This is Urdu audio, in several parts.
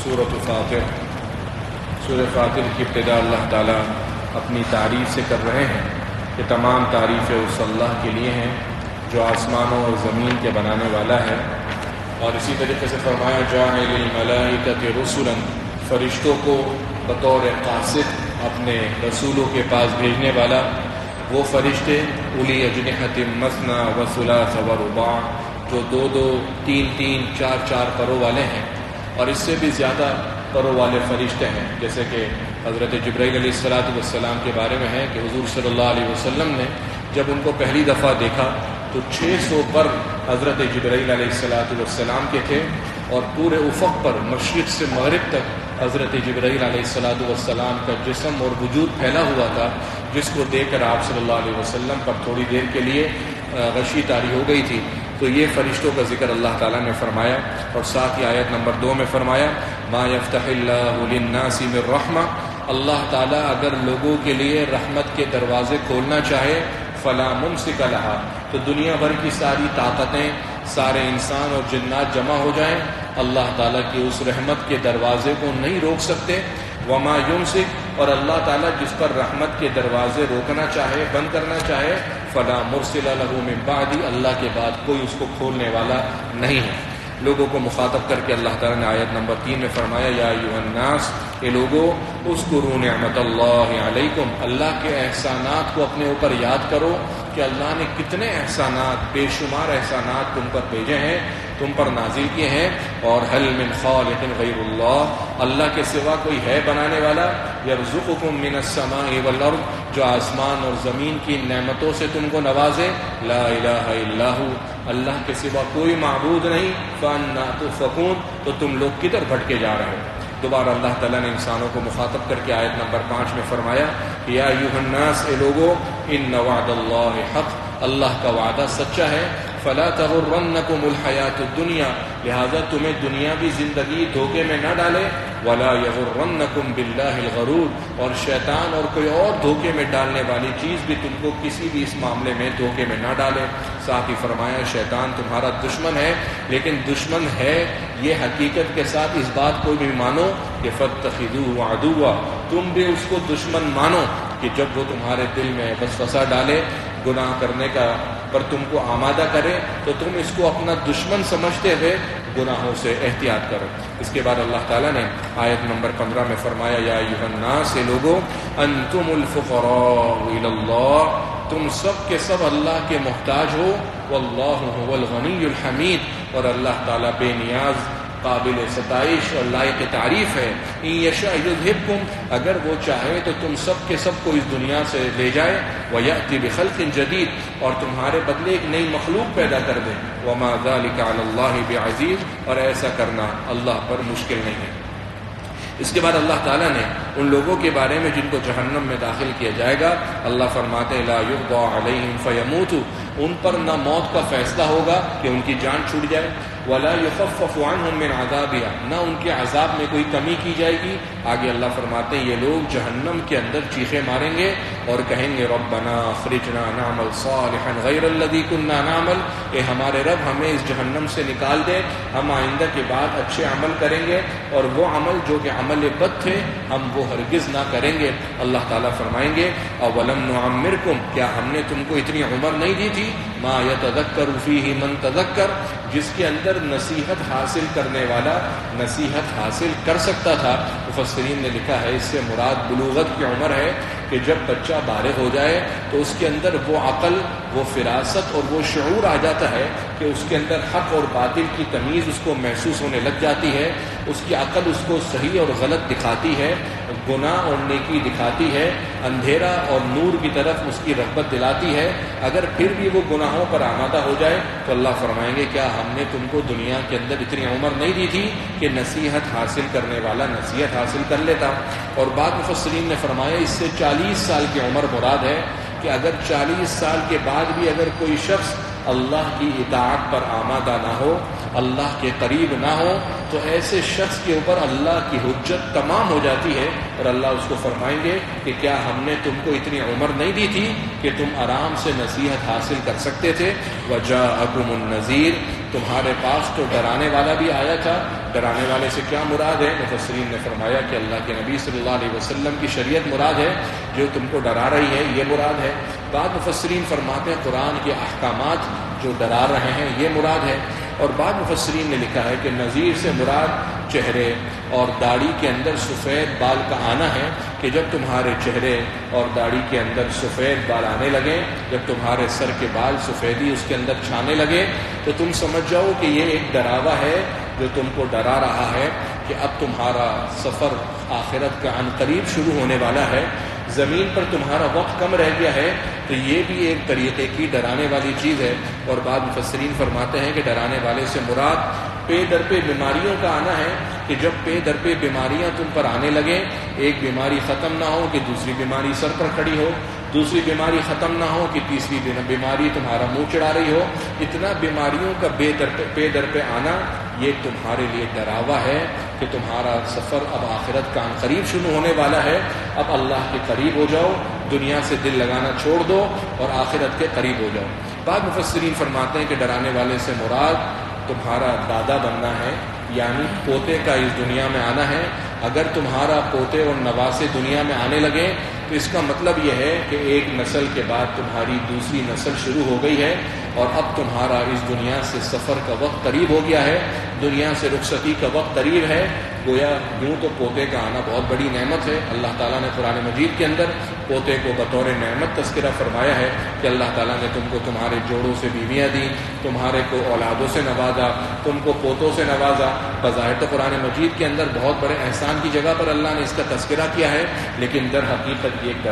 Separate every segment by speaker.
Speaker 1: سورۃ فاطر. سورہ فاطر کی ابتدا اللہ تعالیٰ اپنی تعریف سے کر رہے ہیں کہ تمام تعریفیں اس اللہ کے لیے ہیں جو آسمانوں اور زمین کے بنانے والا ہے. اور اسی طریقے سے فرمایا جاعل الملائکۃ رسلا، فرشتوں کو بطور قاصد اپنے رسولوں کے پاس بھیجنے والا. وہ فرشتے اولی اجنحۃ مثنی و ثلاث و رباع، جو دو دو تین تین چار چار پروں والے ہیں اور اس سے بھی زیادہ پروں والے فرشتے ہیں. جیسے کہ حضرت جبرائیل علیہ السلام کے بارے میں ہے کہ حضور صلی اللہ علیہ وسلم نے جب ان کو پہلی دفعہ دیکھا تو 600 پر حضرت جبرائیل علیہ السلام کے تھے، اور پورے افق پر مشرق سے مغرب تک حضرت جبرائیل علیہ السلام کا جسم اور وجود پھیلا ہوا تھا، جس کو دیکھ کر آپ صلی اللہ علیہ وسلم پر تھوڑی دیر کے لیے غشی طاری ہو گئی تھی. تو یہ فرشتوں کا ذکر اللہ تعالیٰ نے فرمایا. اور ساتھ ہی آیت نمبر 2 میں فرمایا ما یفتح اللہ للناس من رحمہ، اللہ تعالیٰ اگر لوگوں کے لیے رحمت کے دروازے کھولنا چاہے فلا ممسک لہا، تو دنیا بھر کی ساری طاقتیں، سارے انسان اور جنات جمع ہو جائیں، اللہ تعالیٰ کی اس رحمت کے دروازے کو نہیں روک سکتے. وما یمسک، اور اللہ تعالیٰ جس پر رحمت کے دروازے روکنا چاہے، بند کرنا چاہے، فلا مرسل لہ من بعد، اللہ کے بعد کوئی اس کو کھولنے والا نہیں ہے. لوگوں کو مخاطب کر کے اللہ تعالیٰ نے آیت نمبر 3 میں فرمایا یا ایھا الناس، اے لوگو اذکروا نعمت اللہ علیکم، اللہ کے احسانات کو اپنے اوپر یاد کرو کہ اللہ نے کتنے احسانات، بے شمار احسانات تم پر بھیجے ہیں، تم پر نازل کیے ہیں. اور هل من خالق غیر اللہ، اللہ کے سوا کوئی ہے بنانے والا؟ یرزقکم من السماء والارض، جو آسمان اور زمین کی نعمتوں سے تم کو نوازے. لا الہ الا ہو، اللہ کے سوا کوئی معبود نہیں. فانا تؤفکون، تو تم لوگ کدھر بھٹکے جا رہے ہو. دوبارہ اللہ تعالیٰ نے انسانوں کو مخاطب کر کے آیت نمبر 5 میں فرمایا یا ایھا الناس، اے لوگو ان وعد اللہ حق، اللہ کا وعدہ سچا ہے. فلا تغرنکم الحیات الدنیا، لہذا تمہیں دنیاوی زندگی دھوکے میں نہ ڈالے. ولا یغرنکم باللہ الغرور، اور شیطان اور کوئی اور دھوکے میں ڈالنے والی چیز بھی تم کو کسی بھی اس معاملے میں دھوکے میں نہ ڈالے. ساتھ ہی فرمایا شیطان تمہارا دشمن ہے، لیکن دشمن ہے یہ حقیقت کے ساتھ اس بات کو بھی مانو کہ فاتخذوہ عدوا، تم بھی اس کو دشمن مانو کہ جب وہ تمہارے دل میں وسوسہ ڈالے، گناہ کرنے کا پر تم کو آمادہ کرے، تو تم اس کو اپنا دشمن سمجھتے ہوئے گناہوں سے احتیاط کرو. اس کے بعد اللہ تعالیٰ نے آیت نمبر 15 میں فرمایا یا ایھا الناس، لوگو انتم الفقراء الی اللہ، تم سب کے سب اللہ کے محتاج ہو. واللہ هو الغنی الحمید، اور اللہ تعالیٰ بے نیاز، قابل ستائش اور لائق تعریف ہے. ان یشاء یذھبکم، اگر وہ چاہے تو تم سب کے سب کو اس دنیا سے لے جائے. ویأتی بخلق جدید، اور تمہارے بدلے ایک نئی مخلوق پیدا کر دے. وما ذلک علی اللہ بعزیز، اور ایسا کرنا اللہ پر مشکل نہیں ہے. اس کے بعد اللہ تعالیٰ نے ان لوگوں کے بارے میں جن کو جہنم میں داخل کیا جائے گا، اللہ فرماتے لا یقضى علیہم فیموتوا، ان پر نہ موت کا فیصلہ ہوگا کہ ان کی جان چھوٹ جائے. ولا یخفف عنہم من عذابها، نہ ان کے عذاب میں کوئی کمی کی جائے گی. آگے اللہ فرماتے ہیں یہ لوگ جہنم کے اندر چیخیں ماریں گے اور کہیں گے ربنا اخرجنا نعمل صالحا غیر الذی کنا نعمل، اے ہمارے رب ہمیں اس جہنم سے نکال دے، ہم آئندہ کے بعد اچھے عمل کریں گے، اور وہ عمل جو کہ عمل بد تھے ہم وہ ہرگز نہ کریں گے. اللہ تعالیٰ فرمائیں گے اولم نعمرکم، کیا ہم نے تم کو اتنی عمر نہیں دی تھی؟ ما یتذکر فیہ من تذکر، جس کے اندر نصیحت حاصل کرنے والا نصیحت حاصل کر سکتا تھا. مفسرین نے لکھا ہے اس سے مراد بلوغت کی عمر ہے کہ جب بچہ بالغ ہو جائے تو اس کے اندر وہ عقل، وہ فراست اور وہ شعور آ جاتا ہے کہ اس کے اندر حق اور باطل کی تمیز اس کو محسوس ہونے لگ جاتی ہے. اس کی عقل اس کو صحیح اور غلط دکھاتی ہے، گناہ اور نیکی دکھاتی ہے، اندھیرا اور نور کی طرف اس کی رغبت دلاتی ہے. اگر پھر بھی وہ گناہوں پر آمادہ ہو جائے تو اللہ فرمائیں گے کیا ہم نے تم کو دنیا کے اندر اتنی عمر نہیں دی تھی کہ نصیحت حاصل کرنے والا نصیحت حاصل کر لیتا. اور بعض مفسرین نے فرمایا اس سے 40 سال کی عمر مراد ہے کہ اگر 40 سال کے بعد بھی اگر کوئی شخص اللہ کی اطاعت پر آمادہ نہ ہو، اللہ کے قریب نہ ہو، تو ایسے شخص کے اوپر اللہ کی حجت تمام ہو جاتی ہے. اور اللہ اس کو فرمائیں گے کہ کیا ہم نے تم کو اتنی عمر نہیں دی تھی کہ تم آرام سے نصیحت حاصل کر سکتے تھے. وجاءکم النذیر، تمہارے پاس تو ڈرانے والا بھی آیا تھا. ڈرانے والے سے کیا مراد ہے؟ مفسرین نے فرمایا کہ اللہ کے نبی صلی اللہ علیہ وسلم کی شریعت مراد ہے جو تم کو ڈرا رہی ہے، یہ مراد ہے۔ بعض مفسرین فرماتے ہیں قرآن کے احکامات جو ڈرا رہے ہیں یہ مراد ہے، اور بعض مفسرین نے لکھا ہے کہ نذیر سے مراد چہرے اور داڑھی کے اندر سفید بال کا آنا ہے، کہ جب تمہارے چہرے اور داڑھی کے اندر سفید بال آنے لگیں، جب تمہارے سر کے بال سفیدی اس کے اندر چھانے لگے، تو تم سمجھ جاؤ کہ یہ ایک ڈراوا ہے جو تم کو ڈرا رہا ہے کہ اب تمہارا سفر آخرت کا عنقریب شروع ہونے والا ہے، زمین پر تمہارا وقت کم رہ گیا ہے۔ تو یہ بھی ایک طریقے کی ڈرانے والی چیز ہے۔ اور بعض مفسرین فرماتے ہیں کہ ڈرانے والے سے مراد پے در پہ بیماریوں کا آنا ہے، کہ جب پے در پہ بیماریاں تم پر آنے لگیں، ایک بیماری ختم نہ ہو کہ دوسری بیماری سر پر کھڑی ہو، دوسری بیماری ختم نہ ہو کہ تیسری بیماری تمہارا منہ چڑھا رہی ہو، اتنا بیماریوں کا پے در پہ آنا یہ تمہارے لیے ڈراوا ہے کہ تمہارا سفر اب آخرت کا قریب شروع ہونے والا ہے، اب اللہ کے قریب ہو جاؤ، دنیا سے دل لگانا چھوڑ دو اور آخرت کے قریب ہو جاؤ۔ بعض مفسرین فرماتے ہیں کہ ڈرانے والے سے مراد تمہارا دادا بننا ہے، یعنی پوتے کا اس دنیا میں آنا ہے۔ اگر تمہارا پوتے اور نواسے دنیا میں آنے لگے تو اس کا مطلب یہ ہے کہ ایک نسل کے بعد تمہاری دوسری نسل شروع ہو گئی ہے، اور اب تمہارا اس دنیا سے سفر کا وقت قریب ہو گیا ہے، دنیا سے رخصتی کا وقت قریب ہے۔ گویا یوں تو پوتے کا آنا بہت بڑی نعمت ہے۔ اللہ تعالیٰ نے قرآن مجید کے اندر پوتے کو بطور نعمت تذکرہ فرمایا ہے کہ اللہ تعالیٰ نے تم کو تمہارے جوڑوں سے بیویاں دیں، تمہارے کو اولادوں سے نوازا، تم کو پوتوں سے نوازا۔ بظاہر تو قرآن مجید کے اندر بہت بڑے احسان کی جگہ پر اللہ نے اس کا تذکرہ کیا ہے، لیکن در حقیقت یہ ایک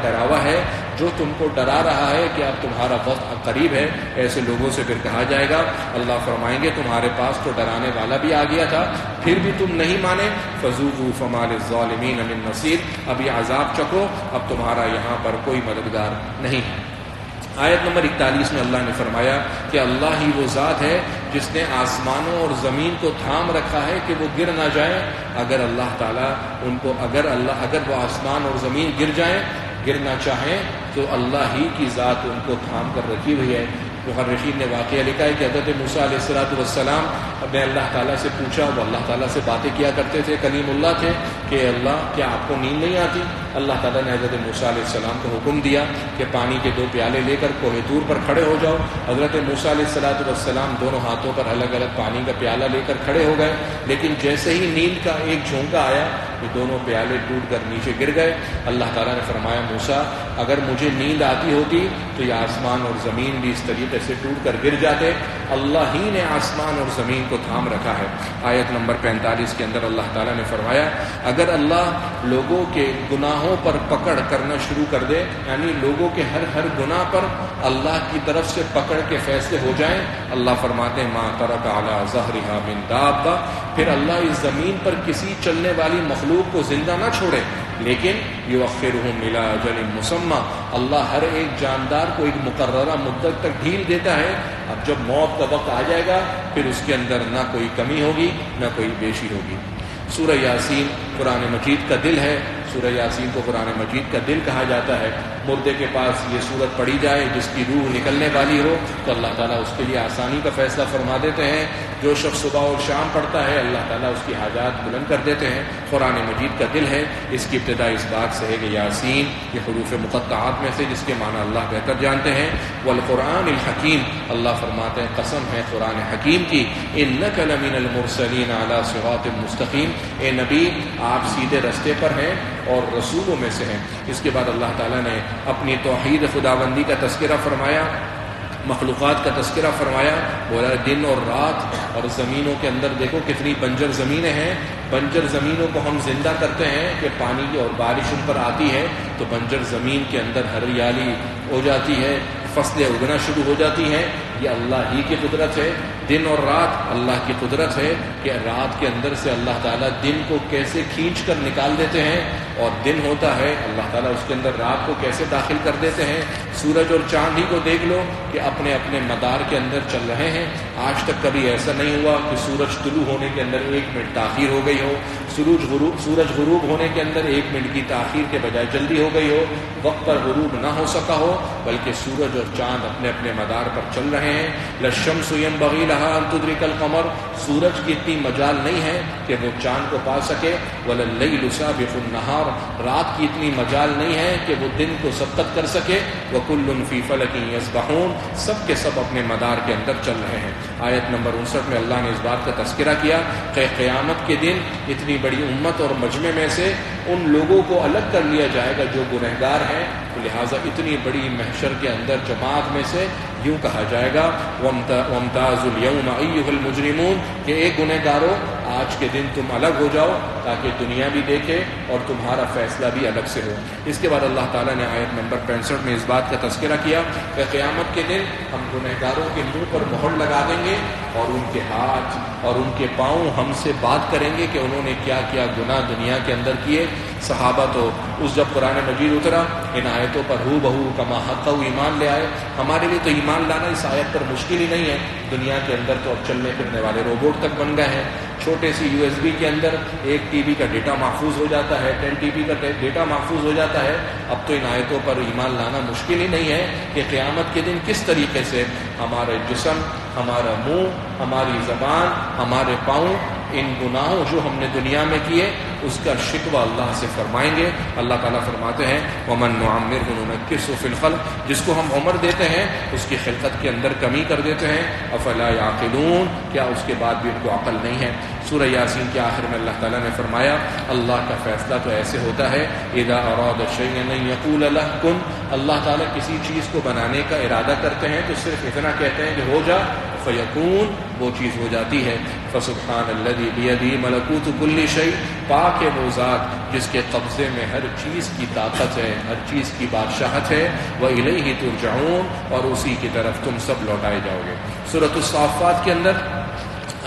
Speaker 1: ڈراوا ہے جو تم کو ڈرا رہا ہے کہ اب تمہارا وقت قریب ہے۔ ایسے لوگوں سے پھر کہا جائے گا، اللہ فرمائیں گے تمہارے پاس تو ڈرانے والا بھی آ گیا تھا، پھر بھی تم نہیں مانے، فذوقوا فما للظالمین من نصیر، اب یہ عذاب چکھو، اب تمہارا یہاں پر کوئی مددگار نہیں ہے۔ آیت نمبر 41 میں اللہ نے فرمایا کہ اللہ ہی وہ ذات ہے جس نے آسمانوں اور زمین کو تھام رکھا ہے کہ وہ گر نہ جائیں۔ اگر اللہ تعالیٰ ان کو اگر وہ آسمان اور زمین گر جائیں، گرنا چاہیں، تو اللہ ہی کی ذات ان کو تھام کر رکھی ہوئی ہے۔ محرخین نے واقعہ لکھا ہے کہ حضرت موسیٰ علیہ السلام نے اللہ تعالیٰ سے پوچھا، وہ اللہ تعالیٰ سے باتیں کیا کرتے تھے، کلیم اللہ تھے، کہ اللہ کیا آپ کو نیند نہیں آتی؟ اللہ تعالیٰ نے حضرت موسیٰ علیہ السلام کو حکم دیا کہ پانی کے 2 پیالے لے کر کوہ طور پر کھڑے ہو جاؤ۔ حضرت موسیٰ علیہ السلام دونوں ہاتھوں پر الگ الگ پانی کا پیالہ لے کر کھڑے ہو گئے، لیکن جیسے ہی نیند کا ایک جھونکا آیا یہ دونوں پیالے ٹوٹ کر نیچے گر گئے۔ اللہ تعالیٰ نے فرمایا موسیٰ اگر مجھے نیند آتی ہوتی تو یہ آسمان اور زمین بھی اس طریقے سے ٹوٹ کر گر جاتے۔ اللہ ہی نے آسمان اور زمین کو تھام رکھا ہے۔ آیت نمبر 45 کے اندر اللہ تعالیٰ نے فرمایا اگر اللہ لوگوں کے گناہوں پر پکڑ کرنا شروع کر دے، یعنی لوگوں کے ہر گناہ پر اللہ کی طرف سے پکڑ کے فیصلے ہو جائیں، اللہ فرماتے ہیں ما ترک علی ظہرہا من دابہ، پھر اللہ اس زمین پر کسی چلنے والی مخلوق کو زندہ نہ چھوڑے، لیکن یؤخرہم الی اجل مسمى، اللہ ہر ایک جاندار کو ایک مقررہ مدت تک ڈھیل دیتا ہے۔ اب جب موت کا وقت آ جائے گا پھر اس کے اندر نہ کوئی کمی ہوگی نہ کوئی بیشی ہوگی۔ سورہ یاسین قرآن مجید کا دل ہے۔ سورہ یاسین کو قرآن مجید کا دل کہا جاتا ہے۔ مردے کے پاس یہ سورت پڑھی جائے جس کی روح نکلنے والی ہو تو اللہ تعالیٰ اس کے لیے آسانی کا فیصلہ فرما دیتے ہیں۔ جو شخص صبح اور شام پڑھتا ہے اللہ تعالیٰ اس کی حاجات بلند کر دیتے ہیں۔ قرآن مجید کا دل ہے۔ اس کی ابتدا اس بات سے ہے کہ یاسین یہ حروف مقطعات میں سے جس کے معنی اللہ بہتر جانتے ہیں۔ والقرآن الحکیم، اللہ فرماتے ہیں قسم ہے قرآن حکیم کی، انک لمن المرسلین علی صراط مستقیم، اے نبی آپ سیدھے رستے پر ہیں اور رسولوں میں سے ہیں۔ اس کے بعد اللہ تعالیٰ نے اپنی توحید خداوندی کا تذکرہ فرمایا، مخلوقات کا تذکرہ فرمایا، بولا دن اور رات، اور زمینوں کے اندر دیکھو کتنی بنجر زمینیں ہیں۔ بنجر زمینوں کو ہم زندہ کرتے ہیں کہ پانی کی اور بارش ان پر آتی ہے تو بنجر زمین کے اندر ہریالی ہو جاتی ہے، فصلیں اگنا شروع ہو جاتی ہیں۔ یہ اللہ ہی کی قدرت ہے۔ دن اور رات اللہ کی قدرت ہے کہ رات کے اندر سے اللہ تعالیٰ دن کو کیسے کھینچ کر نکال دیتے ہیں، اور دن ہوتا ہے اللہ تعالیٰ اس کے اندر رات کو کیسے داخل کر دیتے ہیں۔ سورج اور چاند ہی کو دیکھ لو کہ اپنے اپنے مدار کے اندر چل رہے ہیں۔ آج تک کبھی ایسا نہیں ہوا کہ سورج طلوع ہونے کے اندر 1 منٹ تاخیر ہو گئی ہو، سورج غروب ہونے کے اندر 1 منٹ کی تاخیر کے بجائے جلدی ہو گئی ہو، وقت پر غروب نہ ہو سکا ہو، بلکہ سورج اور چاند اپنے اپنے مدار پر چل رہے ہیں۔ للشمس ينبغي لها لها ان تدرك القمر، سورج کی اتنی مجال نہیں ہے کہ وہ چاند کو پا سکے، ولا الليل سابق النهار، رات کی اتنی مجال نہیں ہے کہ وہ دن کو سبقت کر سکے، وكل في فلك يسبحون، سب کے سب اپنے مدار کے اندر چل رہے ہیں۔ آیت نمبر 59 میں اللہ نے اس بات کا تذکرہ کیا کہ قیامت کے دن اتنی بڑی امت اور مجمع میں سے ان لوگوں کو الگ کر لیا جائے گا جو گنہگار ہیں، لہٰذا اتنی بڑی محشر کے اندر جماعت میں سے یوں کہا جائے گا وَامْتَازُوا الْيَوْمَ أَيُّهَا الْمُجْرِمُونَ کہ اے گنہگارو آج کے دن تم الگ ہو جاؤ تاکہ دنیا بھی دیکھے اور تمہارا فیصلہ بھی الگ سے ہو۔ اس کے بعد اللہ تعالیٰ نے آیت نمبر 65 میں اس بات کا تذکرہ کیا کہ قیامت کے دن ہم گنہگاروں کے منہ پر مہر لگا دیں گے اور ان کے ہاتھ اور ان کے پاؤں ہم سے بات کریں گے کہ انہوں نے کیا کیا گناہ دنیا کے اندر کیے۔ صحابہ تو اس جب قرآن مجید اترا ان آیتوں پر ہو بہو کما حق ایمان لے آئے۔ ہمارے لیے تو ایمان لانا اس آیت پر مشکل ہی نہیں ہے، دنیا کے اندر تو اب چلنے پھرنے والے روبوٹ تک بن گئے ہیں، چھوٹے سی USB کے اندر 1 TB کا ڈیٹا محفوظ ہو جاتا ہے، 10 TB کا ڈیٹا محفوظ ہو جاتا ہے۔ اب تو ان آیتوں پر ایمان لانا مشکل ہی نہیں ہے کہ قیامت کے دن کس طریقے سے ہمارے جسم، ہمارا منہ، ہماری زبان، ہمارے پاؤں ان گناہوں جو ہم نے دنیا میں کیے اس کا شکوہ اللہ سے فرمائیں گے۔ اللہ تعالیٰ فرماتے ہیں وَمَن نُعَمِّرْهُ نُنَكِّسْهُ فِي الْخَلْقِ، جس کو ہم عمر دیتے ہیں اس کی خلقت کے اندر کمی کر دیتے ہیں۔ أَفَلَا يَعْقِلُونَ، کیا اس کے بعد بھی ان کو عقل نہیں ہے؟ سورہ یاسین کے آخر میں اللہ تعالیٰ نے فرمایا اللہ کا فیصلہ تو ایسے ہوتا ہے اذا اراد شيئا ان يقول له كن، اللہ تعالیٰ کسی چیز کو بنانے کا ارادہ کرتے ہیں تو صرف اتنا کہتے ہیں کہ ہو جا، فیکون، وہ چیز ہو جاتی ہے۔ فسبحان الذي بيده ملكوت كل شيء، پاک ہے وہ ذات جس کے قبضے میں ہر چیز کی طاقت ہے، ہر چیز کی بادشاہت ہے۔ وإلیہ ترجعون، اور اسی کی طرف تم سب لوٹائے جاؤ گے۔ سورۃ الصافات کے اندر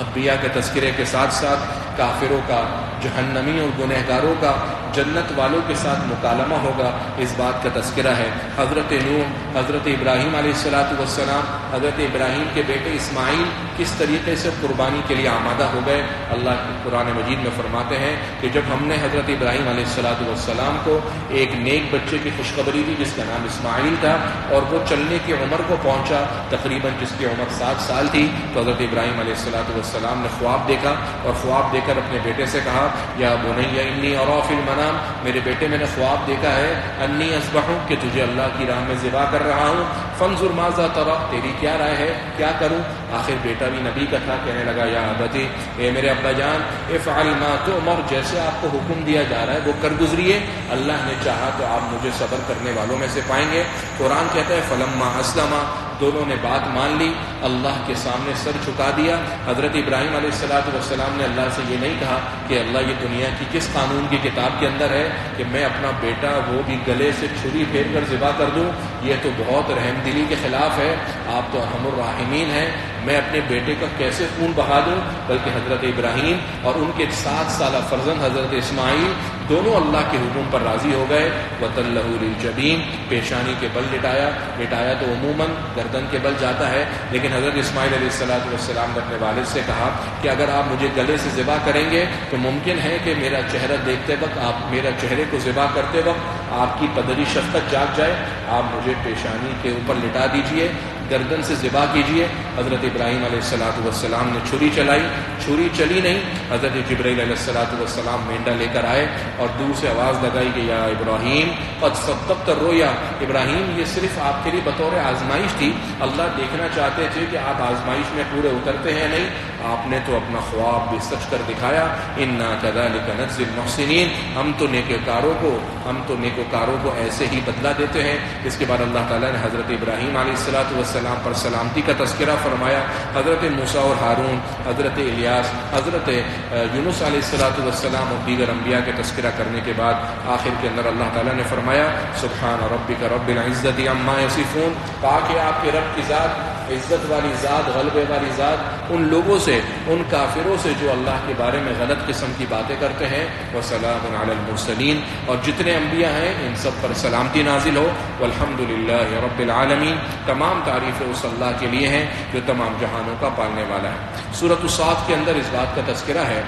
Speaker 1: انبیاء کے تذکرے کے ساتھ ساتھ کافروں کا، جہنمی اور گنہگاروں کا جنت والوں کے ساتھ مکالمہ ہوگا، اس بات کا تذکرہ ہے۔ حضرت نوح، حضرت ابراہیم علیہ السلام، حضرت ابراہیم کے بیٹے اسماعیل کس طریقے سے قربانی کے لیے آمادہ ہو گئے۔ اللہ قرآن مجید میں فرماتے ہیں کہ جب ہم نے حضرت ابراہیم علیہ السلام کو ایک نیک بچے کی خوشخبری دی جس کا نام اسماعیل تھا اور وہ چلنے کی عمر کو پہنچا، تقریباً جس کی عمر 7 سال تھی، تو حضرت ابراہیم علیہ السلام نے خواب دیکھا اور خواب دیکھ کر اپنے بیٹے سے کہا یا بنی انی اری فی المنام، میرے بیٹے میں نے خواب دیکھا ہے انی اذبحک، کہ تجھے اللہ کی راہ میں ذبح کر رہا ہوں، فانظر ماذا تری، تیری کیا رائے ہے، کیا کروں؟ آخر بیٹا بھی نبی کا تھا، کہنے لگا یا ابتی، اے میرے ابا جان، افعل ما تؤمر، جیسے آپ کو حکم دیا جا رہا ہے وہ کر گزریے، اللہ نے چاہا تو آپ مجھے صبر کرنے والوں میں سے پائیں گے۔ قرآن کہتا ہے فلما اسلما، دونوں نے بات مان لی، اللہ کے سامنے سر جھکا دیا۔ حضرت ابراہیم علیہ السلام نے اللہ سے یہ نہیں کہا کہ اللہ یہ دنیا کی کس قانون کی کتاب کے اندر ہے کہ میں اپنا بیٹا وہ بھی گلے سے چھری پھیر کر ذبح کر دوں، یہ تو بہت رحم دلی کے خلاف ہے، آپ تو ارحم الراحمین ہیں، میں اپنے بیٹے کا کیسے خون بہا دوں؟ بلکہ حضرت ابراہیم اور ان کے 7 سالہ فرزند حضرت اسماعیل دونوں اللہ کے حکم پر راضی ہو گئے۔ وَتَلَّهُ لِلْجَبِينِ، پیشانی کے بل لٹایا تو عموماً گردن کے بل جاتا ہے، لیکن حضرت اسماعیل علیہ السلام نے اپنے والد سے کہا کہ اگر آپ مجھے گلے سے ذبح کریں گے تو ممکن ہے کہ میرا چہرہ دیکھتے وقت، آپ میرا چہرے کو ذبح کرتے وقت آپ کی پدری شفقت جاگ جائے، آپ مجھے پیشانی کے اوپر لٹا دیجئے، گردن سے ذبح کیجئے۔ حضرت ابراہیم علیہ السلام نے چھری چلائی، چھری چلی نہیں، حضرت جبرائیل علیہ السلام مینڈا لے کر آئے اور دور سے آواز لگائی کہ یا ابراہیم قد صدقت الرؤیا، ابراہیم یہ صرف آپ کے لیے بطور آزمائش تھی، اللہ دیکھنا چاہتے تھے کہ آپ آزمائش میں پورے اترتے ہیں نہیں، آپ نے تو اپنا خواب بھی سچ کر دکھایا۔ انا کذالک نجزی المحسنین، ہم تو نیکوکاروں کو ایسے ہی بدلہ دیتے ہیں۔ اس کے بعد اللہ تعالیٰ نے حضرت ابراہیم علیہ السلام پر سلامتی کا تذکرہ فرمایا، حضرت موسیٰ اور ہارون، حضرت الیاس، حضرت یونس علیہ السلام اور دیگر انبیاء کے تذکرہ کرنے کے بعد آخر کے اندر اللہ تعالیٰ نے فرمایا سبحان ربک رب العزت عما یصفون، پاک ہے آپ کے رب کی ذات، عزت والی ذات، غلبے والی ذات ان لوگوں سے، ان کافروں سے جو اللہ کے بارے میں غلط قسم کی باتیں کرتے ہیں۔ وسلام علی المرسلین، اور جتنے انبیاء ہیں ان سب پر سلامتی نازل ہو۔ والحمد للہ رب العالمین، تمام تعریفیں اس اللہ کے لیے ہیں جو تمام جہانوں کا پالنے والا ہے۔ سورۃ الصاد کے اندر اس بات کا تذکرہ ہے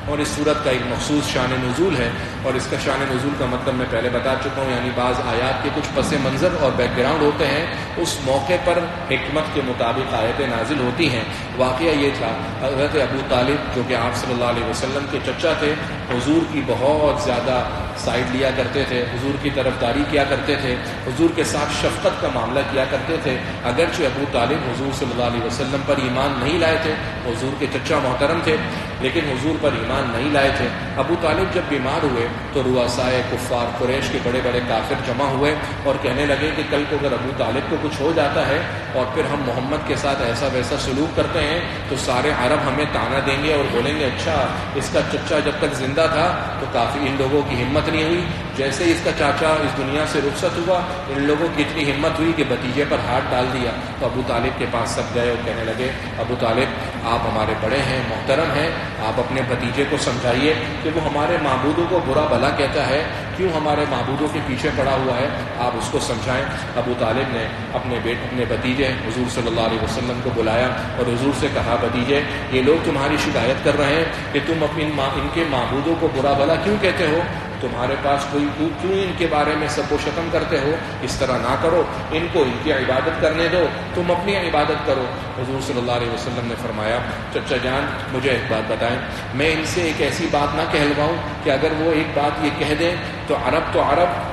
Speaker 1: اور اس صورت کا ایک مخصوص شان نزول ہے، اور اس کا شان نزول کا مطلب میں پہلے بتا چکا ہوں، یعنی بعض آیات کے کچھ پس منظر اور بیک گراؤنڈ ہوتے ہیں، اس موقع پر حکمت کے مطابق آیتیں نازل ہوتی ہیں۔ واقعہ یہ تھا، حضرت ابو طالب جو کہ آپ صلی اللہ علیہ وسلم کے چچا تھے، حضور کی بہت زیادہ سائڈ لیا کرتے تھے، حضور کی طرفداری کیا کرتے تھے، حضور کے ساتھ شفقت کا معاملہ کیا کرتے تھے۔ اگرچہ ابو طالب حضور صلی اللہ علیہ وسلم پر ایمان نہیں لائے تھے، حضور کے چچا محترم تھے، لیکن حضور پر ایمان نہیں لائے تھے۔ ابو طالب جب بیمار ہوئے تو رؤسائے کفار قریش کے بڑے بڑے کافر جمع ہوئے اور کہنے لگے کہ کل کو اگر ابو طالب کو کچھ ہو جاتا ہے اور پھر ہم محمد کے ساتھ ایسا ویسا سلوک کرتے ہیں تو سارے عرب ہمیں تانا دیں گے اور بولیں گے اچھا اس کا چچا جب تک زندہ تھا تو کافی ان لوگوں کی ہمت نہیں ہوئی، جیسے اس کا چاچا اس دنیا سے رخصت ہوا ان لوگوں کی اتنی ہمت ہوئی کہ بھتیجے پر ہاتھ ڈال دیا۔ تو ابو طالب کے پاس سب گئے اور کہنے لگے ابو طالب آپ ہمارے بڑے ہیں، محترم ہیں، آپ اپنے بھتیجے کو سمجھائیے کہ وہ ہمارے معبودوں کو برا بھلا کہتا ہے، کیوں ہمارے معبودوں کے پیچھے پڑا ہوا ہے، آپ اس کو سمجھائیں۔ ابو طالب نے اپنے بھتیجے حضور صلی اللہ علیہ وسلم کو بلایا اور حضور سے کہا بھتیجے یہ لوگ تمہاری شکایت کر رہے ہیں کہ تم ان کے معبودوں کو برا بھلا کیوں کہتے ہو، تمہارے پاس کوئی کیوں ان کے بارے میں سب و شتم کرتے ہو، اس طرح نہ کرو، ان کو ان کی عبادت کرنے دو، تم اپنی عبادت کرو۔ حضور صلی اللہ علیہ وسلم نے فرمایا چچا جان مجھے ایک بات بتائیں، میں ان سے ایک ایسی بات نہ کہلواؤں کہ اگر وہ ایک بات یہ کہہ دیں تو عرب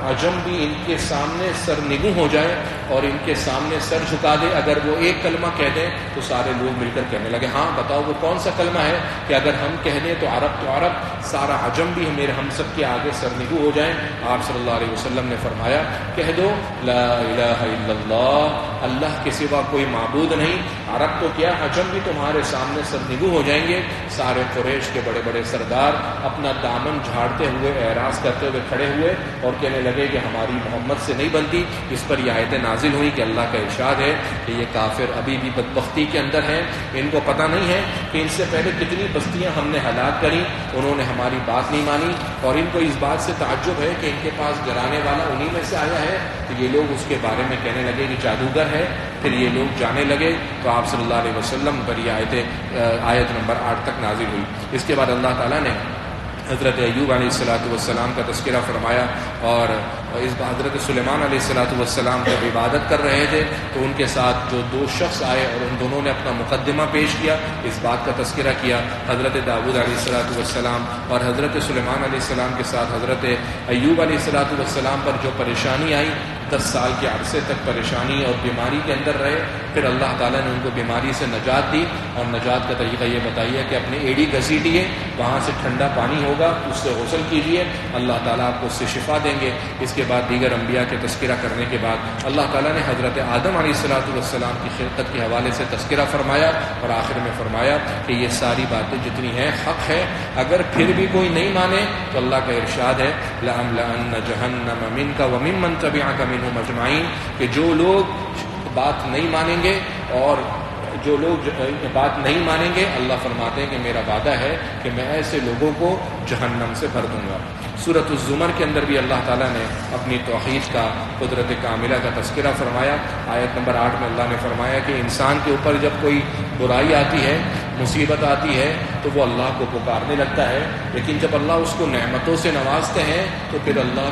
Speaker 1: عجم بھی ان کے سامنے سر نگوں ہو جائے اور ان کے سامنے سر جھکا دے، اگر وہ ایک کلمہ کہہ دیں تو سارے لوگ مل کر کہنے لگے ہاں بتاؤ وہ کون سا کلمہ ہے کہ اگر ہم کہہ دیں تو عرب سارا عجم بھی ہم سب کے آگے سرنگو ہو جائیں۔ آپ صلی اللہ علیہ وسلم نے فرمایا کہہ دو لا الہ الا اللہ، اللہ کے سوا کوئی معبود نہیں، عرب تو کیا عجم بھی تمہارے سامنے سرنگو ہو جائیں گے۔ سارے قریش کے بڑے بڑے سردار اپنا دامن جھاڑتے ہوئے اعراض کرتے ہوئے کھڑے ہوئے اور کہنے لگے کہ ہماری محمد سے نہیں بنتی۔ اس پر یہ آیتیں نازل ہوئی کہ اللہ کا ارشاد ہے کہ یہ کافر ابھی بھی بدبختی کے اندر ہیں، ان کو پتہ نہیں ہے کہ ان سے پہلے کتنی بستیاں ہم نے ہلاک کری، انہوں نے ہماری بات نہیں مانی، اور ان کو اس بات سے تعجب ہے کہ ان کے پاس ڈرانے والا انہی میں سے آیا ہے۔ تو یہ لوگ اس کے بارے میں کہنے لگے کہ جادوگر ہے، پھر یہ لوگ جانے لگے تو آپ صلی اللہ علیہ وسلم پر یہ آیت نمبر 8 تک نازل ہوئی۔ اس کے بعد اللہ تعالیٰ نے حضرت ایوب علیہ السلام کا تذکرہ فرمایا، اور اس حضرت سلیمان علیہ السلام جب عبادت کر رہے تھے تو ان کے ساتھ جو دو شخص آئے اور ان دونوں نے اپنا مقدمہ پیش کیا، اس بات کا تذکرہ کیا۔ حضرت داؤد علیہ السلام اور حضرت سلیمان علیہ السلام کے ساتھ حضرت ایوب علیہ السلام پر جو پریشانی آئی، 10 سال کے عرصے تک پریشانی اور بیماری کے اندر رہے، پھر اللہ تعالیٰ نے ان کو بیماری سے نجات دی، اور نجات کا طریقہ یہ بتائیے کہ اپنی ایڑی گھسیٹیے، وہاں سے ٹھنڈا پانی ہوگا اس سے غسل کیجیے، اللہ تعالیٰ آپ کو اس سے شفا دیں گے۔ اس کے بعد دیگر انبیاء کے تذکرہ کرنے کے بعد اللہ تعالیٰ نے حضرت آدم علیہ السلام کی خلقت کے حوالے سے تذکرہ فرمایا، اور آخر میں فرمایا کہ یہ ساری باتیں جتنی ہیں حق ہے، اگر پھر بھی کوئی نہیں مانے تو اللہ کا ارشاد ہے لَأَمْلَأَنَّ جَهَنَّمَ مِنْكَ وَمِمَّنْ تَبِعَكَ مِنْهُمْ أَجْمَعِينَ، کہ جو لوگ بات نہیں مانیں گے اور جو لوگ بات نہیں مانیں گے، اللہ فرماتے ہیں کہ میرا وعدہ ہے کہ میں ایسے لوگوں کو جہنم سے بھر دوں گا۔ سورۃ الزمر کے اندر بھی اللہ تعالیٰ نے اپنی توحید کا، قدرت کاملہ کا تذکرہ فرمایا۔ آیت نمبر 8 میں اللہ نے فرمایا کہ انسان کے اوپر جب کوئی برائی آتی ہے، مصیبت آتی ہے تو وہ اللہ کو پکارنے لگتا ہے، لیکن جب اللہ اس کو نعمتوں سے نوازتے ہیں تو پھر اللہ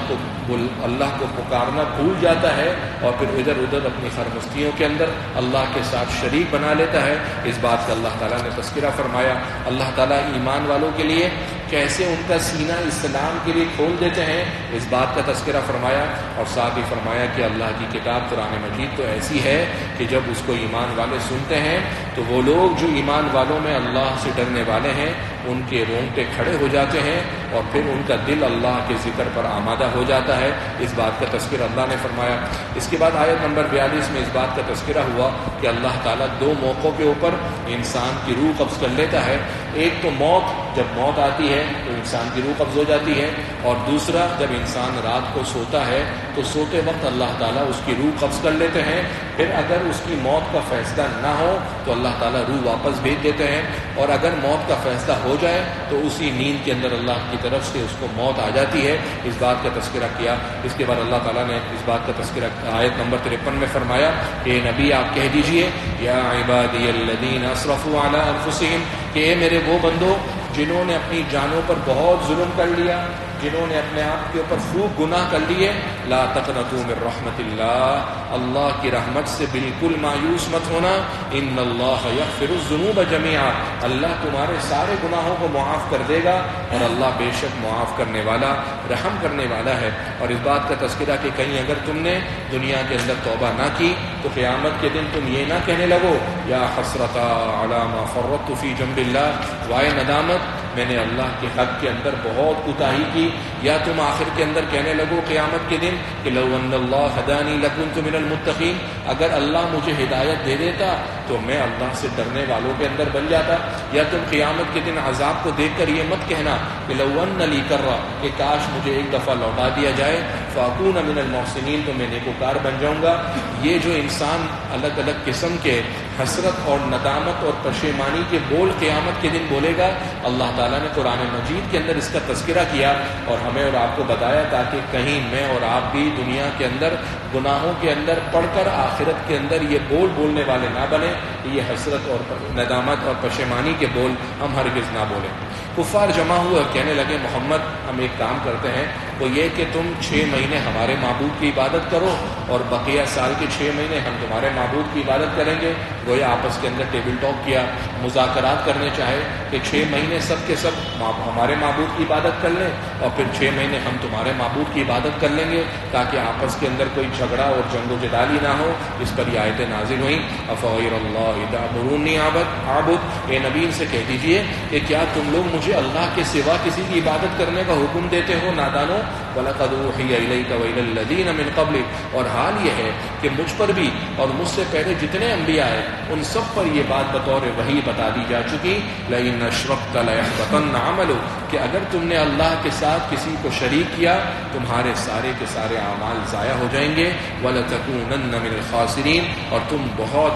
Speaker 1: کو پکارنا بھول جاتا ہے، اور پھر ادھر ادھر اپنی خرمستیوں کے اندر اللہ کے ساتھ شریک بنا لیتا ہے۔ اس بات کا اللہ تعالیٰ نے تذکرہ فرمایا۔ اللہ تعالیٰ ایمان والوں کے لیے کیسے ان کا سینہ اسلام کے لیے کھول دیتے ہیں، اس بات کا تذکرہ فرمایا، اور ساتھ ہی فرمایا کہ اللہ کی کتاب قرآن مجید تو ایسی ہے کہ جب اس کو ایمان والے سنتے ہیں تو وہ لوگ جو ایمان والوں میں اللہ سے ڈرنے والے ہیں ان کے رونگٹے کھڑے ہو جاتے ہیں، اور پھر ان کا دل اللہ کے ذکر پر آمادہ ہو جاتا ہے۔ اس بات کا تذکرہ اللہ نے فرمایا۔ اس کے بعد آیت نمبر 42 میں اس بات کا تذکرہ ہوا کہ اللہ تعالیٰ 2 موقعوں کے اوپر انسان کی روح قبض کر لیتا ہے۔ ایک تو موت، جب موت آتی ہے تو انسان کی روح قبض ہو جاتی ہے، اور دوسرا جب انسان رات کو سوتا ہے تو سوتے وقت اللہ تعالیٰ اس کی روح قبض کر لیتے ہیں، پھر اگر اس کی موت کا فیصلہ نہ ہو تو اللہ تعالیٰ روح واپس بھیج دیتے ہیں، اور اگر موت کا فیصلہ ہو جائے تو اسی نیند کے اندر اللہ کی طرف سے اس کو موت آ جاتی ہے۔ اس بات کا تذکرہ کیا۔ اس کے بعد اللہ تعالیٰ نے اس بات کا تذکرہ آیت نمبر 53 میں فرمایا کہ نبی آپ کہہ دیجئے یا عبادی الذین اسرفوا علی انفسہم، کہ اے میرے وہ بندو جنہوں نے اپنی جانوں پر بہت ظلم کر لیا، جنہوں نے اپنے آپ کے اوپر خوب گناہ کر لیے، لا تقنطوا من رحمت اللہ، اللہ کی رحمت سے بالکل مایوس مت ہونا، ان اللہ یغفر الذنوب جميعا، اللہ تمہارے سارے گناہوں کو معاف کر دے گا، اور اللہ بے شک معاف کرنے والا، رحم کرنے والا ہے۔ اور اس بات کا تذکرہ کہ کہیں اگر تم نے دنیا کے اندر توبہ نہ کی تو قیامت کے دن تم یہ نہ کہنے لگو یا حسرتا علی ما فرطت فی جنب اللہ، وائے ندامت میں نے اللہ کے حق کے اندر بہت کوتاہی کی، یا تم آخر کے اندر کہنے لگو قیامت کے دن کہ لو ان اللہ ہدانی لکنت من المتقین، اگر اللہ مجھے ہدایت دے دیتا تو میں اللہ سے ڈرنے والوں کے اندر بن جاتا۔ یا تم قیامت کے دن عذاب کو دیکھ کر یہ مت کہنا کہ لو ان لی کرہ، کہ کاش مجھے ایک دفعہ لوٹا دیا جائے، فاکون من المحسنین، تو میں نیکوکار بن جاؤں گا۔ یہ جو انسان الگ الگ قسم کے حسرت اور ندامت اور پشیمانی کے بول قیامت کے دن بولے گا، اللہ تعالیٰ نے قرآن مجید کے اندر اس کا تذکرہ کیا اور ہمیں اور آپ کو بتایا تاکہ کہیں میں اور آپ بھی دنیا کے اندر گناہوں کے اندر پڑھ کر آخرت کے اندر یہ بول بولنے والے نہ بنے، یہ حسرت اور ندامت اور پشیمانی کے بول ہم ہرگز نہ بولیں۔ کفار جمع ہوئے اور کہنے لگے محمد ہم ایک کام کرتے ہیں، وہ یہ کہ تم 6 مہینے ہمارے معبود کی عبادت کرو اور بقیہ سال کے 6 مہینے ہم تمہارے معبود کی عبادت کریں گے۔ گویا آپس کے اندر ٹیبل ٹاک کیا، مذاکرات کرنے چاہے کہ 6 مہینے سب کے سب ہمارے معبود کی عبادت کر لیں اور پھر 6 مہینے ہم تمہارے معبود کی عبادت کر لیں گے، تاکہ آپس کے اندر کوئی جھگڑا اور جنگ و جدالی نہ ہو۔ اس پر یہ آیتیں نازل ہوئیں، افغیر اللہ تأمرونی اعبد، اے نبی ان سے کہہ دیجئے کہ کیا تم لوگ مجھے اللہ کے سوا کسی کی عبادت کرنے کا حکم دیتے ہو نادانو؟ وَلَقَدْ أُوحِيَ إِلَيْكَ وَإِلَى الَّذِينَ مِن قَبْلِكَ، اور حال یہ ہے کہ مجھ پر بھی اور مجھ سے پہلے جتنے انبیاء ہیں ان سب پر یہ بات بطور وحی بتا دی جا چکی، لَئِنْ أَشْرَكْتَ لَيَحْبَطَنَّ عَمَلُكَ، کہ اگر تم نے اللہ کے ساتھ کسی کو شریک کیا تمہارے سارے کے سارے اعمال ضائع ہو جائیں گے، وَلَتَكُونَنَّ مِنَ الْخَاسِرِينَ، اور تم بہت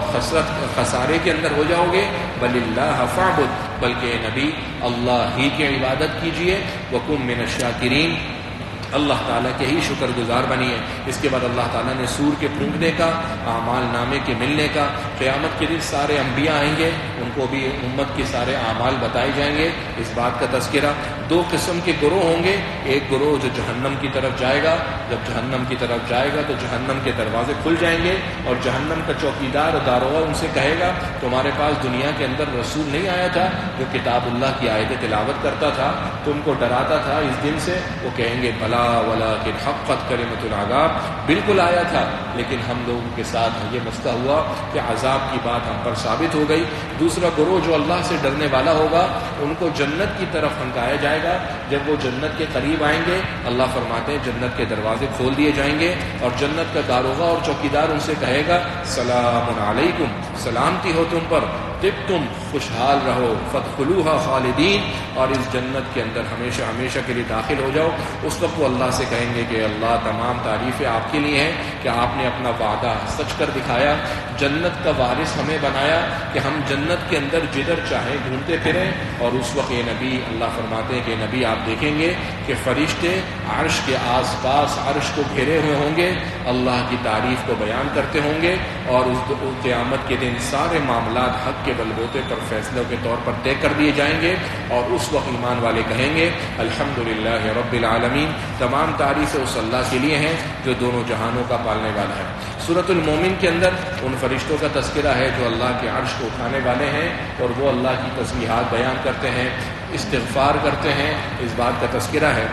Speaker 1: خسارے کے اندر ہو جاؤ گے۔ بَلِ اللَّهَ فَاعْبُدْ، بلکہ اے نبی اللہ ہی کی عبادت کیجئے، وَكُن مِنَ الشَّاكِرِينَ، اللہ تعالیٰ کے ہی شکر گزار بنیے۔ اس کے بعد اللہ تعالیٰ نے سور کے پھونکنے کا، اعمال نامے کے ملنے کا، قیامت کے دن سارے انبیاء آئیں گے، ان کو بھی امت کے سارے اعمال بتائے جائیں گے، اس بات کا تذکرہ۔ 2 قسم کے گروہ ہوں گے، ایک گروہ جو جہنم کی طرف جائے گا، جب جہنم کی طرف جائے گا تو جہنم کے دروازے کھل جائیں گے اور جہنم کا چوکیدار اور داروغہ ان سے کہے گا تمہارے پاس دنیا کے اندر رسول نہیں آیا تھا جو کتاب اللہ کی آیتیں تلاوت کرتا تھا، تم کو ڈراتا تھا اس دن سے؟ وہ کہیں گے بلا ولکن حقت کلمۃ العذاب، بالکل آیا تھا لیکن ہم لوگوں کے ساتھ یہ مسئلہ ہوا کہ عذاب کی بات ہم پر ثابت ہو گئی۔ دوسرا گروہ جو اللہ سے ڈرنے والا ہوگا ان کو جنت کی طرف ہنکایا جائے گا۔ جب وہ جنت کے قریب آئیں گے اللہ فرماتے ہیں جنت کے دروازے کھول دیے جائیں گے اور جنت کا داروغہ اور چوکیدار ان سے کہے گا سلام علیکم، سلامتی ہو تم پر، تم خوشحال رہو، فادخلوها خالدین، اور اس جنت کے اندر ہمیشہ ہمیشہ کے لیے داخل ہو جاؤ۔ اس وقت وہ اللہ سے کہیں گے کہ اللہ تمام تعریفیں آپ کے لیے ہیں کہ آپ نے اپنا وعدہ سچ کر دکھایا، جنت کا وارث ہمیں بنایا کہ ہم جنت کے اندر جدھر چاہیں گھومتے پھریں۔ اور اس وقت یہ نبی اللہ فرماتے ہیں کہ نبی آپ دیکھیں گے کہ فرشتے عرش کے آس پاس عرش کو گھیرے ہوئے ہوں گے، اللہ کی تعریف کو بیان کرتے ہوں گے، اور اس قیامت کے دن سارے معاملات حق کے بل بوتے پر فیصلوں کے طور پر طے کر دیے جائیں گے۔ اور اس وقت ایمان والے کہیں گے الحمدللہ رب العالمین، تمام تعریفیں اس اللہ کے لیے ہیں جو دونوں جہانوں کا پالنے والا ہے۔ سورۃ المومن کے اندر ان فرشتوں کا تذکرہ ہے جو اللہ کے عرش کو اٹھانے والے ہیں اور وہ اللہ کی تسبیحات بیان کرتے ہیں، استغفار کرتے ہیں، اس بات کا تذکرہ ہے۔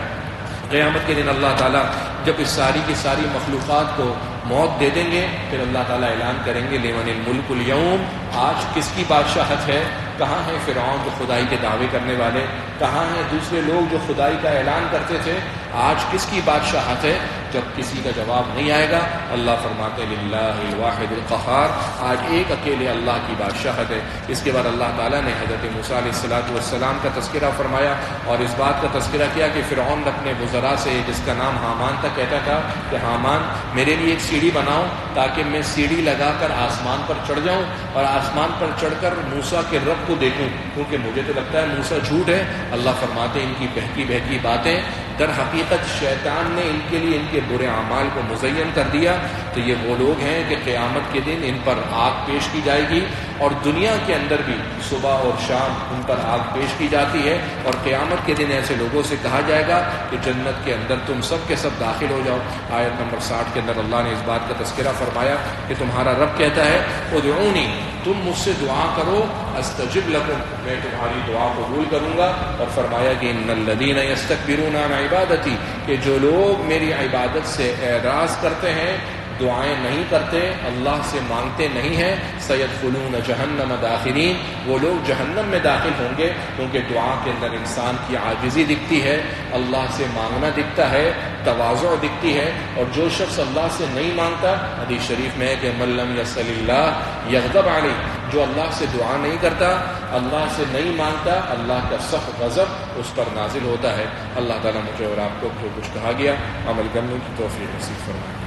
Speaker 1: قیامت کے دن اللہ تعالیٰ جب اس ساری کی ساری مخلوقات کو موت دے دیں گے پھر اللہ تعالیٰ اعلان کریں گے لمن الملک اليوم، آج کس کی بادشاہت ہے؟ کہاں ہیں فرعون جو خدائی کے دعوے کرنے والے؟ کہاں ہیں دوسرے لوگ جو خدائی کا اعلان کرتے تھے؟ آج کس کی بادشاہت ہے؟ جب کسی کا جواب نہیں آئے گا اللہ فرماتے للہ الواحد القہار، آج ایک اکیلے اللہ کی بادشاہت ہے۔ اس کے بعد اللہ تعالیٰ نے حضرت موسیٰ علیہ السلام کا تذکرہ فرمایا اور اس بات کا تذکرہ کیا کہ فرعون اپنے وزراء سے جس کا نام حامان تھا کہتا تھا کہ حامان میرے لیے ایک سیڑھی بناؤ تاکہ میں سیڑھی لگا کر آسمان پر چڑھ جاؤں اور آسمان پر چڑھ کر موسیٰ کے رب کو دیکھوں، کیونکہ مجھے تو لگتا ہے موسیٰ جھوٹ ہے۔ اللہ فرماتے ان کی بہکی بہکی باتیں در حقیقت حقیقت شیطان نے ان کے لیے ان کے برے اعمال کو مزین کر دیا، تو یہ وہ لوگ ہیں کہ قیامت کے دن ان پر آگ پیش کی جائے گی، اور دنیا کے اندر بھی صبح اور شام ان پر آگ پیش کی جاتی ہے، اور قیامت کے دن ایسے لوگوں سے کہا جائے گا کہ جنت کے اندر تم سب کے سب داخل ہو جاؤ۔ آیت نمبر 60 کے اندر اللہ نے اس بات کا تذکرہ فرمایا کہ تمہارا رب کہتا ہے ادعونی، تم مجھ سے دعا کرو، استجب لکم، میں تمہاری دعا قبول کروں گا۔ اور فرمایا کہ ان الذین یستکبرون عن عبادتی، کہ جو لوگ میری عبادت سے اعراض کرتے ہیں، دعائیں نہیں کرتے، اللہ سے مانگتے نہیں ہیں، سیدخلون جہنم داخرین، وہ لوگ جہنم میں داخل ہوں گے، کیونکہ دعا کے اندر انسان کی عاجزی دکھتی ہے، اللہ سے مانگنا دکھتا ہے، تواضع دکھتی ہے۔ اور جو شخص اللہ سے نہیں مانگتا، حدیث شریف میں ہے کہ من لم یسأل اللہ یغضب علیہ، جو اللہ سے دعا نہیں کرتا، اللہ سے نہیں مانگتا، اللہ کا سخت غضب اس پر نازل ہوتا ہے۔ اللہ تعالیٰ مجھے اور آپ کو جو کچھ کہا گیا عمل کرنے کی توفیق نصیب فرمائے۔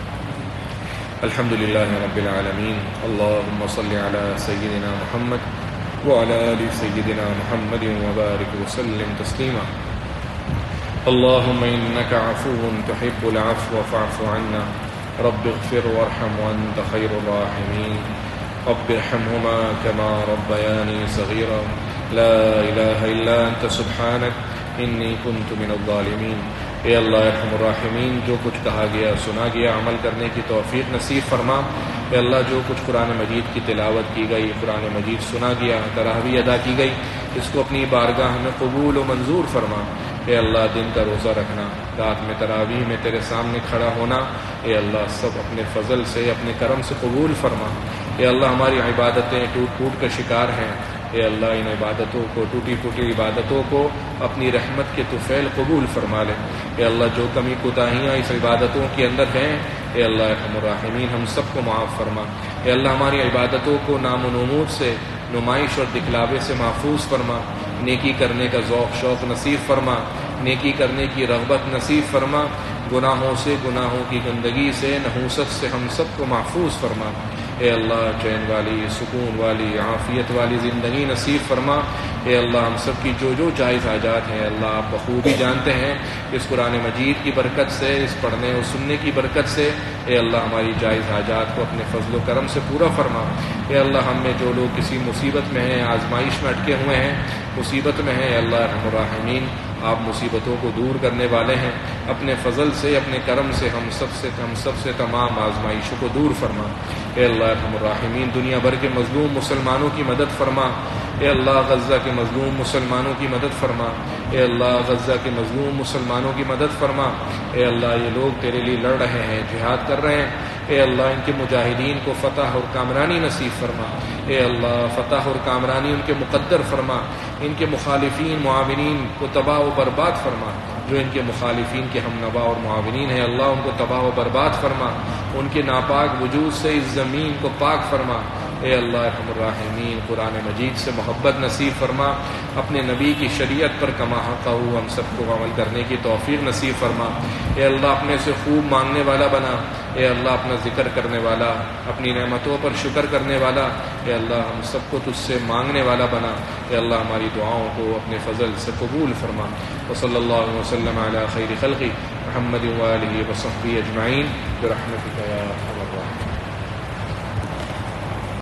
Speaker 1: الحمد للہ رب العالمین، اللہم صل علی سیدنا محمد وعلی آل سیدنا محمد وبارک وسلم تسلیما۔ اللہم انک عفو تحب العفو فاعف عنا، رب اغفر وارحم وانت خیر الراحمین، رب ارحمہما کما ربیانی صغیرا، لا الہ الا انت سبحانک انی کنت من الظالمین۔ اے اللہ ارحم الراحمین، جو کچھ کہا گیا سنا گیا عمل کرنے کی توفیق نصیب فرما۔ اے اللہ جو کچھ قرآن مجید کی تلاوت کی گئی، قرآن مجید سنا گیا، تراویح ادا کی گئی، اس کو اپنی بارگاہ میں قبول و منظور فرما۔ اے اللہ دن کا روزہ رکھنا، رات میں تراویح میں تیرے سامنے کھڑا ہونا، اے اللہ سب اپنے فضل سے اپنے کرم سے قبول فرما۔ اے اللہ ہماری عبادتیں ٹوٹ ٹوٹ کے شکار ہیں، اے اللہ ان عبادتوں کو، ٹوٹی پھوٹی عبادتوں کو اپنی رحمت کے طفیل قبول فرما لے۔ اے اللہ جو کمی کوتاہیاں اس عبادتوں کے اندر ہیں، اے اللہ ارحم الراحمین ہم سب کو معاف فرما۔ اے اللہ ہماری عبادتوں کو نام و نمود سے، نمائش اور دکھلاوے سے محفوظ فرما، نیکی کرنے کا ذوق شوق نصیب فرما، نیکی کرنے کی رغبت نصیب فرما، گناہوں سے، گناہوں کی گندگی سے، نحوست سے ہم سب کو محفوظ فرما۔ اے اللہ چین والی، سکون والی، عافیت والی زندگی نصیب فرما۔ اے اللہ ہم سب کی جو جو جائز حاجات ہیں اللہ آپ بخوبی جانتے ہیں، اس قرآن مجید کی برکت سے، اس پڑھنے اور سننے کی برکت سے اے اللہ ہماری جائز حاجات کو اپنے فضل و کرم سے پورا فرما۔ اے اللہ ہم میں جو لوگ کسی مصیبت میں ہیں، آزمائش میں اٹکے ہوئے ہیں، مصیبت میں ہیں، اے اللہ ارحم الراحمین آپ مصیبتوں کو دور کرنے والے ہیں، اپنے فضل سے، اپنے کرم سے ہم سب سے تمام آزمائشوں کو دور فرما۔ اے اللہ ارحم الراحمین دنیا بھر کے مظلوم مسلمانوں کی مدد فرما۔ اے اللہ غزہ کے مظلوم مسلمانوں کی مدد فرما۔ اے اللہ غزہ کے مظلوم مسلمانوں کی مدد فرما۔ اے اللہ یہ لوگ تیرے لیے لڑ رہے ہیں، جہاد کر رہے ہیں، اے اللہ ان کے مجاہدین کو فتح اور کامرانی نصیب فرما۔ اے اللہ فتح اور کامرانی ان کے مقدر فرما، ان کے مخالفین معاونین کو تباہ و برباد فرما، جو ان کے مخالفین کے ہم نوا اور معاونین ہیں اللہ ان کو تباہ و برباد فرما، ان کے ناپاک وجود سے اس زمین کو پاک فرما۔ اے اللہ ارحم الراحمین قرآن مجید سے محبت نصیب فرما، اپنے نبی کی شریعت پر کما حق ہو ہم سب کو عمل کرنے کی توفیق نصیب فرما۔ اے اللہ اپنے سے خوب مانگنے والا بنا، اے اللہ اپنا ذکر کرنے والا، اپنی نعمتوں پر شکر کرنے والا، اے اللہ ہم سب کو تجھ سے مانگنے والا بنا۔ اے اللہ ہماری دعاؤں کو اپنے فضل سے قبول فرما۔ وصلی اللہ وسلم علی خیر خلقی محمد وآلہ وصحبہ اجمعین برحمتک یا ارحم الراحمین۔